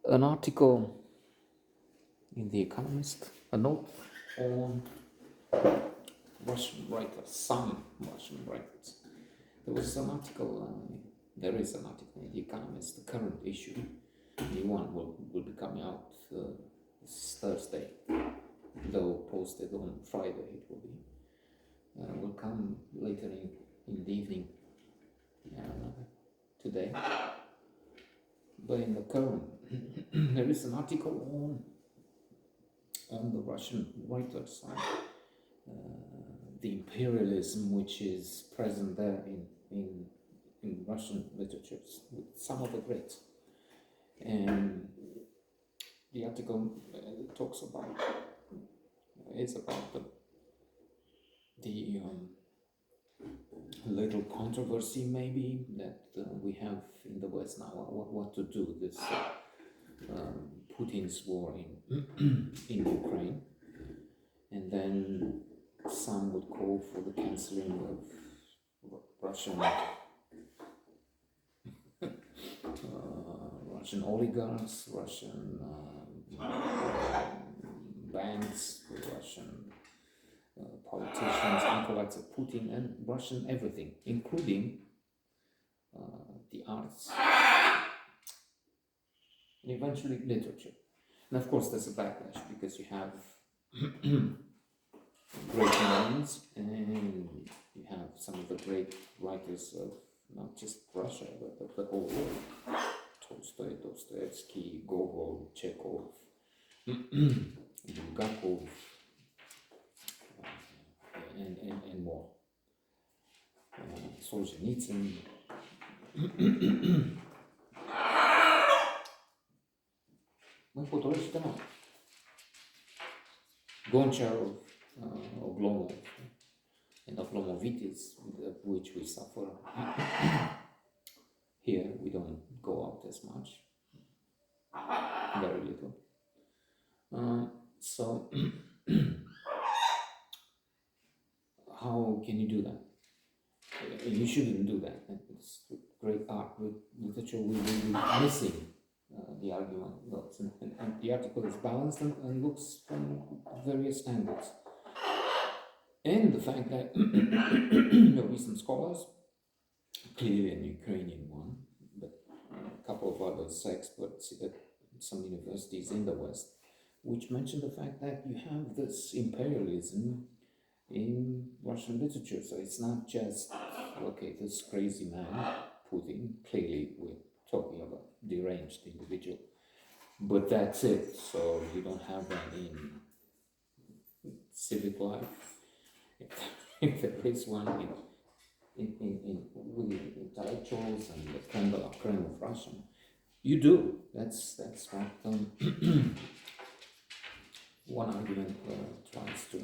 an article in The Economist, a note on Russian writers, some Russian writers. There was an article, there is an article in The Economist, the current issue. New one will be coming out this Thursday, though posted on Friday it will come later in the evening today. But in the current, there is an article on the Russian writers side, the imperialism which is present there in Russian literatures with some of the greats. And the article talks about, it's about the little controversy maybe that we have in the West now, what to do with this Putin's war in Ukraine. And then some would call for the cancelling of Russian Russian oligarchs, Russian banks, Russian politicians, acolytes of Putin, and Russian everything, including the arts and eventually literature. And of course there's a backlash because you have great minds and you have some of the great writers of not just Russia but the whole world. Tolstoy, Dostoevsky, Gogol, Chekhov, Bulgakov, and more. Solzhenitsyn. Мы художественные дома. Goncharov, Oblomov, and Oblomovitis, which we suffer. Here we don't go out as much, very little. So how can you do that? You shouldn't do that. It's great art, with literature. We will be missing the argument, and the article is balanced and looks from various angles. And the fact that the recent scholars, clearly an Ukrainian one, but a couple of other experts at some universities in the West, which mention the fact that you have this imperialism in Russian literature. So it's not just, okay, this crazy man, Putin, clearly we're talking about deranged individual, but that's it. So you don't have that in civic life. If there is one with the intellectuals and the creme de la creme of Russian, you do. That's what one argument tries to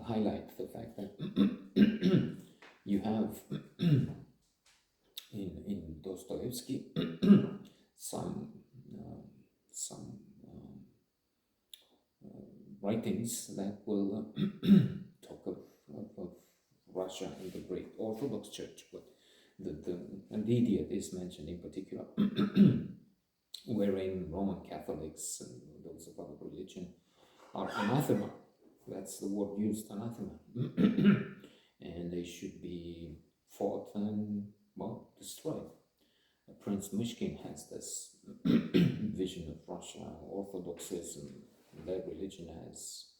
highlight the fact that you have in Dostoevsky some writings that will talk of Russia and the great Orthodox Church, but and the idiot is mentioned in particular, wherein Roman Catholics and those of other religion are anathema. That's the word used, anathema. And they should be fought and, well, destroyed. Prince Myshkin has this vision of Russia, Orthodoxism, their religion as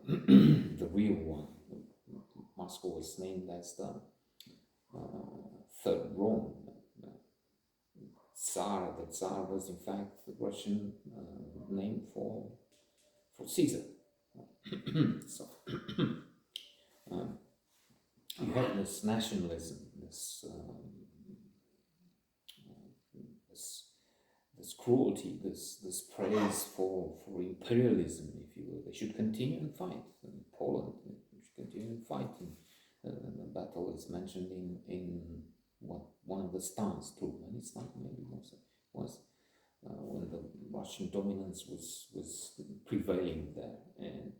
the real one. Moscow was named as the third Rome. The Tsar was in fact the Russian name for Caesar. So you have this nationalism, this cruelty, this praise for imperialism, if you will. They should continue and fight. In Poland, they should continue and fight. And the battle is mentioned in one of the stans too, and it's not maybe was when the Russian dominance was prevailing there. And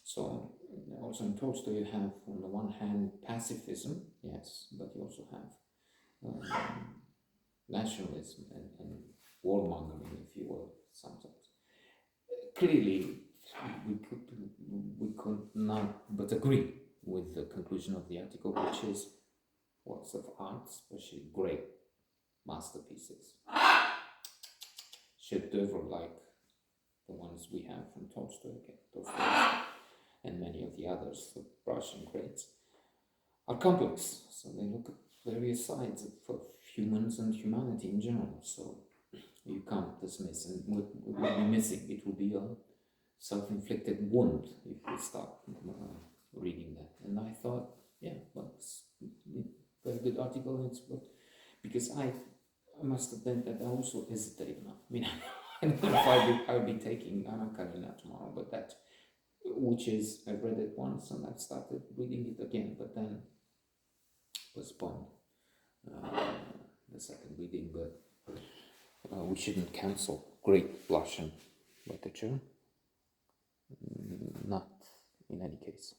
so also in Tolstoy you have on the one hand pacifism, yes, but you also have nationalism and warmongering, if you will, sometimes. Clearly, we could not but agree with the conclusion of the article, which is works of art, especially great masterpieces, chef-d'oeuvre like the ones we have from Tolstoy, and many of the others, the Russian greats, are complex. So they look at various sides of humans and humanity in general. So you can't dismiss, and what will be missing, it will be a self-inflicted wound if we start reading that. And I thought, yeah, well, it's a very good article. Because I must admit that I also hesitated now. I mean, I don't know if I'll be taking Anna Karenina tomorrow, but that, which is, I read it once and I've started reading it again, but then postponed the second reading. But we shouldn't cancel great Russian literature, not in any case.